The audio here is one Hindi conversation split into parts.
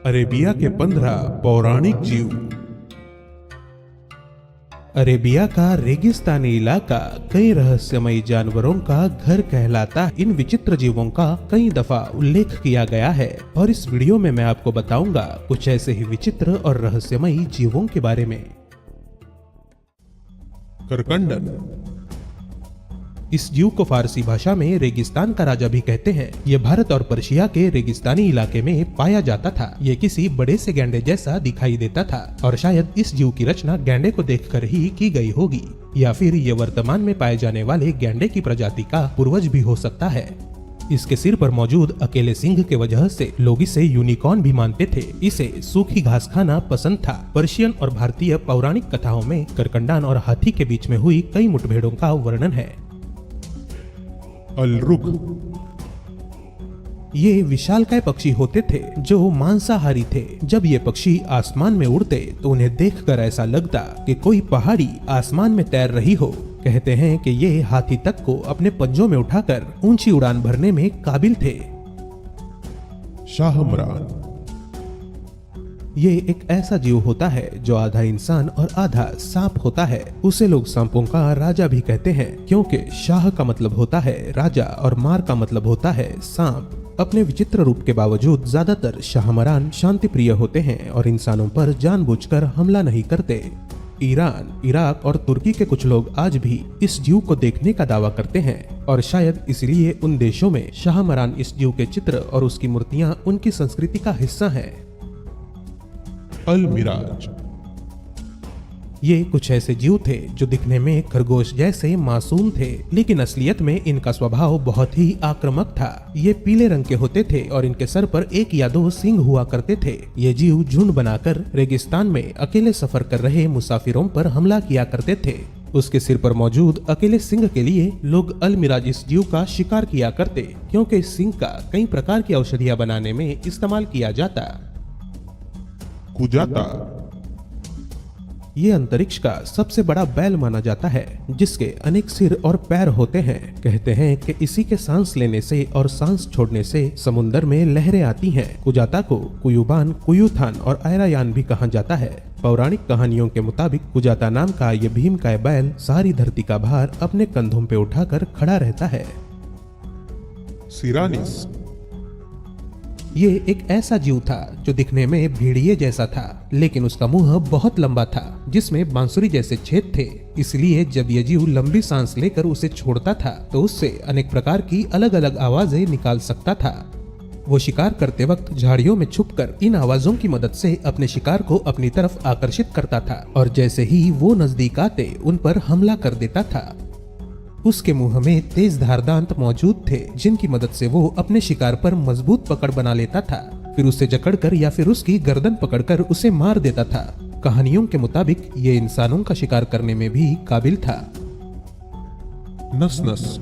अरेबिया के 15 पौराणिक जीव। अरेबिया का रेगिस्तानी इलाका कई रहस्यमयी जानवरों का घर कहलाता है। इन विचित्र जीवों का कई दफा उल्लेख किया गया है और इस वीडियो में मैं आपको बताऊंगा कुछ ऐसे ही विचित्र और रहस्यमयी जीवों के बारे में। करकंडन। इस जीव को फारसी भाषा में रेगिस्तान का राजा भी कहते हैं। ये भारत और पर्शिया के रेगिस्तानी इलाके में पाया जाता था। ये किसी बड़े से गैंडे जैसा दिखाई देता था और शायद इस जीव की रचना गैंडे को देखकर ही की गई होगी, या फिर ये वर्तमान में पाए जाने वाले गैंडे की प्रजाति का पूर्वज भी हो सकता है। इसके सिर पर मौजूद अकेले सिंग के वजह से लोग इसे यूनिकॉर्न भी मानते थे। इसे सूखी घास खाना पसंद था। पर्शियन और भारतीय पौराणिक कथाओं में करकंडान और हाथी के बीच में हुई कई मुठभेड़ों का वर्णन है। अलरुक। ये विशालकाय पक्षी होते थे जो मांसाहारी थे। जब ये पक्षी आसमान में उड़ते तो उन्हें देखकर ऐसा लगता कि कोई पहाड़ी आसमान में तैर रही हो। कहते हैं कि ये हाथी तक को अपने पंजों में उठाकर ऊंची उड़ान भरने में काबिल थे। शाहमरान। ये एक ऐसा जीव होता है जो आधा इंसान और आधा सांप होता है। उसे लोग सांपों का राजा भी कहते हैं क्योंकि शाह का मतलब होता है राजा और मार का मतलब होता है सांप। अपने विचित्र रूप के बावजूद ज्यादातर शाहमरान शांति प्रिय होते हैं और इंसानों पर जानबूझकर हमला नहीं करते। ईरान, इराक और तुर्की के कुछ लोग आज भी इस जीव को देखने का दावा करते हैं और शायद इसलिए उन देशों में शाहमरान इस जीव के चित्र और उसकी मूर्तियां उनकी संस्कृति का हिस्सा हैं। अलमिराज। ये कुछ ऐसे जीव थे जो दिखने में खरगोश जैसे मासूम थे, लेकिन असलियत में इनका स्वभाव बहुत ही आक्रामक था। ये पीले रंग के होते थे और इनके सर पर एक या दो सींग हुआ करते थे। ये जीव झुंड बनाकर रेगिस्तान में अकेले सफर कर रहे मुसाफिरों पर हमला किया करते थे। उसके सिर पर मौजूद अकेले सिंग के लिए लोग अलमिराज इस जीव का शिकार किया करते क्योंकि इस सिंग का कई प्रकार की औषधियां बनाने में इस्तेमाल किया जाता। कुजाता। ये अंतरिक्ष का सबसे बड़ा बैल माना जाता है जिसके अनेक सिर और पैर होते हैं। कहते हैं कि इसी के सांस लेने से और सांस छोड़ने से समुद्र में लहरें आती हैं। कुजाता को कुयुबान, कुयुथान और आयरायान भी कहा जाता है। पौराणिक कहानियों के मुताबिक कुजाता नाम का ये भीमकाय बैल सारी धरती का भार अपने कंधों पे उठाकर खड़ा रहता है। सिरानिस। ये एक ऐसा जीव था जो दिखने में भेड़िए जैसा था, लेकिन उसका मुंह बहुत लंबा था जिसमें बांसुरी जैसे छेद थे। इसलिए जब ये जीव लंबी सांस लेकर उसे छोड़ता था तो उससे अनेक प्रकार की अलग अलग आवाजें निकाल सकता था। वो शिकार करते वक्त झाड़ियों में छुपकर इन आवाजों की मदद से अपने शिकार को अपनी तरफ आकर्षित करता था और जैसे ही वो नजदीक आते उन पर हमला कर देता था। उसके मुंह में तेज धार दांत मौजूद थे जिनकी मदद से वो अपने शिकार पर मजबूत पकड़ बना लेता था, फिर उसे जकड़कर या फिर उसकी गर्दन पकड़कर उसे मार देता था। कहानियों के मुताबिक ये इंसानों का शिकार करने में भी काबिल था। नसनस।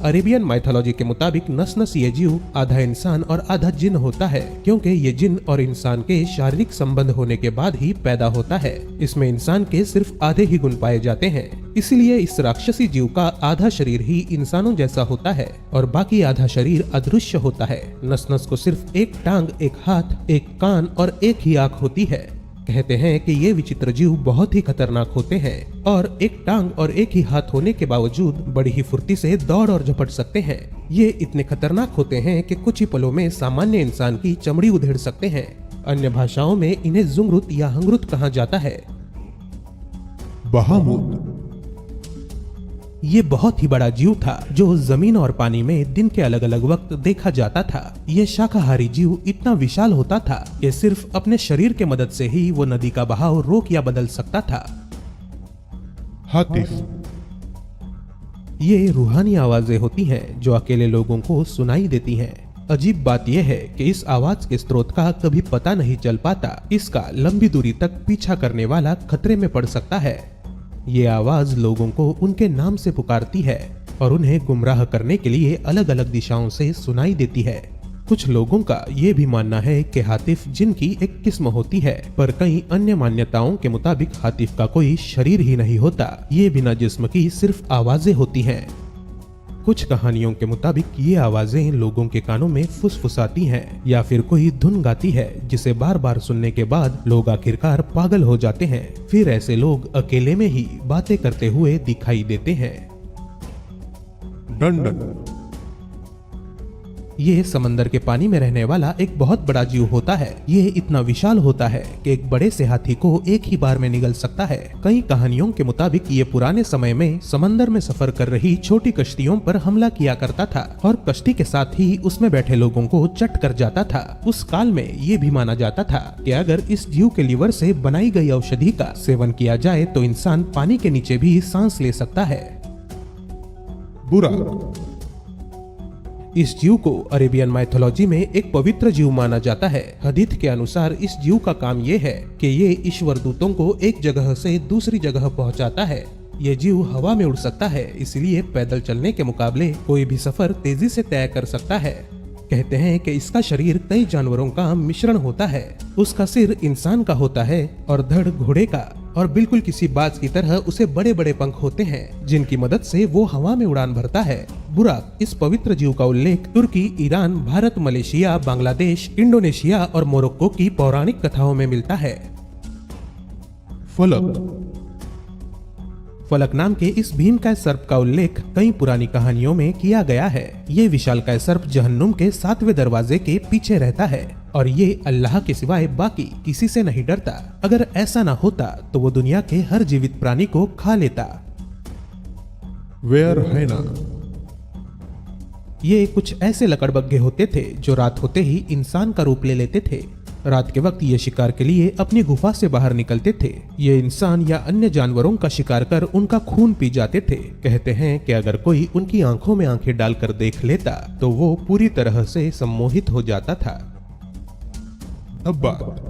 अरेबियन माइथोलॉजी के मुताबिक नसनस ये जीव आधा इंसान और आधा जिन होता है क्योंकि ये जिन और इंसान के शारीरिक संबंध होने के बाद ही पैदा होता है। इसमें इंसान के सिर्फ आधे ही गुण पाए जाते हैं, इसलिए इस राक्षसी जीव का आधा शरीर ही इंसानों जैसा होता है और बाकी आधा शरीर अदृश्य होता है। नसनस को सिर्फ एक टांग, एक हाथ, एक कान और एक ही आंख होती है। कहते हैं कि ये विचित्र जीव बहुत ही खतरनाक होते हैं और एक टांग और एक ही हाथ होने के बावजूद बड़ी ही फुर्ती से दौड़ और झपट सकते हैं। ये इतने खतरनाक होते हैं कि कुछ ही पलों में सामान्य इंसान की चमड़ी उधेड़ सकते हैं। अन्य भाषाओं में इन्हें जुंगरुत या हंगरुत कहा जाता है। बहामुत। ये बहुत ही बड़ा जीव था जो जमीन और पानी में दिन के अलग अलग वक्त देखा जाता था। ये शाकाहारी जीव इतना विशाल होता था कि सिर्फ अपने शरीर के मदद से ही वो नदी का बहाव रोक या बदल सकता था। हातिफ। ये रूहानी आवाजें होती हैं जो अकेले लोगों को सुनाई देती हैं। अजीब बात यह है कि इस आवाज के स्रोत का कभी पता नहीं चल पाता। इसका लंबी दूरी तक पीछा करने वाला खतरे में पड़ सकता है। ये आवाज लोगों को उनके नाम से पुकारती है और उन्हें गुमराह करने के लिए अलग अलग दिशाओं से सुनाई देती है। कुछ लोगों का ये भी मानना है कि हातिफ जिन की एक किस्म होती है, पर कई अन्य मान्यताओं के मुताबिक हातिफ का कोई शरीर ही नहीं होता। ये बिना जिस्म की सिर्फ आवाजें होती हैं। कुछ कहानियों के मुताबिक ये आवाजें लोगों के कानों में फुसफुसाती हैं या फिर कोई धुन गाती है जिसे बार बार सुनने के बाद लोग आखिरकार पागल हो जाते हैं। फिर ऐसे लोग अकेले में ही बातें करते हुए दिखाई देते हैं। डंडन। ये समंदर के पानी में रहने वाला एक बहुत बड़ा जीव होता है। ये इतना विशाल होता है कि एक बड़े से हाथी को एक ही बार में निगल सकता है। कई कहानियों के मुताबिक ये पुराने समय में समंदर में सफर कर रही छोटी कश्तियों पर हमला किया करता था और कश्ती के साथ ही उसमें बैठे लोगों को चट कर जाता था। उस काल में ये भी माना जाता था कि अगर इस जीव के लीवर से बनाई गई औषधि का सेवन किया जाए तो इंसान पानी के नीचे भी सांस ले सकता है। बुरा। इस जीव को अरेबियन माइथोलॉजी में एक पवित्र जीव माना जाता है। हदीथ के अनुसार इस जीव का काम ये है कि ये ईश्वर दूतों को एक जगह से दूसरी जगह पहुंचाता है। ये जीव हवा में उड़ सकता है, इसलिए पैदल चलने के मुकाबले कोई भी सफर तेजी से तय कर सकता है। कहते हैं कि इसका शरीर कई जानवरों का मिश्रण होता है। उसका सिर इंसान का होता है और धड़ घोड़े का, और बिल्कुल किसी बाज की तरह उसे बड़े बड़े पंख होते हैं जिनकी मदद से वो हवा में उड़ान भरता है। बुराक इस पवित्र जीव का उल्लेख तुर्की, Iran, Bharat, Malaysia, Bangladesh, Indonesia और मोरक्को की पौराणिक कथाओं में मिलता है। फलक। फलक नाम के इस भीमकाय सर्प का उल्लेख कई पुरानी कहानियों में किया गया है। ये विशालकाय सर्प जहन्नुम के 7वें दरवाजे के पीछे रहता है और ये अल्लाह के सिवाय बाकी किसी से नहीं डरता। अगर ऐसा ना होता तो वो दुनिया के हर जीवित प्राणी को खा लेता। वेयर हैना। ये कुछ ऐसे लकड़बग्घे होते थे जो रात होते ही इंसान का रूप ले लेते थे। रात के वक्त ये शिकार के लिए अपनी गुफा से बाहर निकलते थे। ये इंसान या अन्य जानवरों का शिकार कर उनका खून पी जाते थे। कहते हैं कि अगर कोई उनकी आंखों में आंखें डालकर देख लेता तो वो पूरी तरह से सम्मोहित हो जाता था। अब्बाद।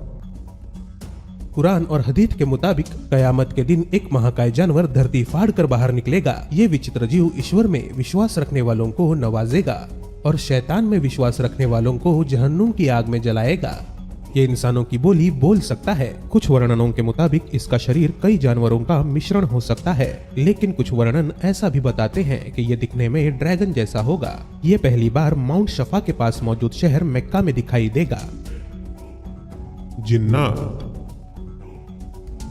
कुरान और हदीथ के मुताबिक कयामत के दिन एक महाकाय जानवर धरती फाड़ कर बाहर निकलेगा। ये विचित्र जीव ईश्वर में विश्वास रखने वालों को नवाजेगा और शैतान में विश्वास रखने वालों को जहन्नुम की आग में जलाएगा। ये इंसानों की बोली बोल सकता है। कुछ वर्णनों के मुताबिक इसका शरीर कई जानवरों का मिश्रण हो सकता है, लेकिन कुछ वर्णन ऐसा भी बताते हैं कि ये दिखने में ड्रैगन जैसा होगा। ये पहली बार माउंट शफा के पास मौजूद शहर मक्का में दिखाई देगा। जिन्नात।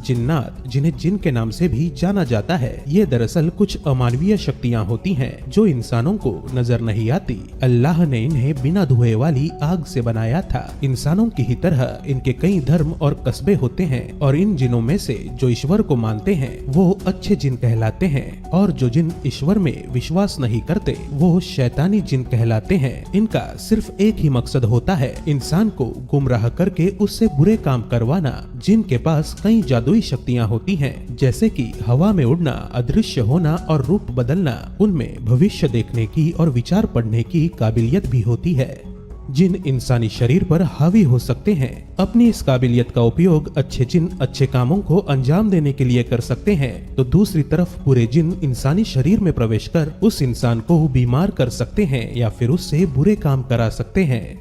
जिन्नात, जिन्हें जिन के नाम से भी जाना जाता है, ये दरअसल कुछ अमानवीय शक्तियाँ होती हैं जो इंसानों को नजर नहीं आती। अल्लाह ने इन्हें बिना धुएं वाली आग से बनाया था। इंसानों की ही तरह इनके कई धर्म और कस्बे होते हैं और इन जिनों में से जो ईश्वर को मानते हैं वो अच्छे जिन कहलाते हैं और जो जिन ईश्वर में विश्वास नहीं करते वो शैतानी जिन कहलाते हैं। इनका सिर्फ एक ही मकसद होता है, इंसान को गुमराह करके उससे बुरे काम करवाना। जिन के पास कई जादुई शक्तियाँ होती हैं, जैसे कि हवा में उड़ना, अदृश्य होना और रूप बदलना। उनमें भविष्य देखने की और विचार पढ़ने की काबिलियत भी होती है। जिन इंसानी शरीर पर हावी हो सकते हैं। अपनी इस काबिलियत का उपयोग अच्छे जिन अच्छे कामों को अंजाम देने के लिए कर सकते हैं, तो दूसरी तरफ बुरे जिन इंसानी शरीर में प्रवेश कर उस इंसान को बीमार कर सकते हैं या फिर उससे बुरे काम करा सकते हैं।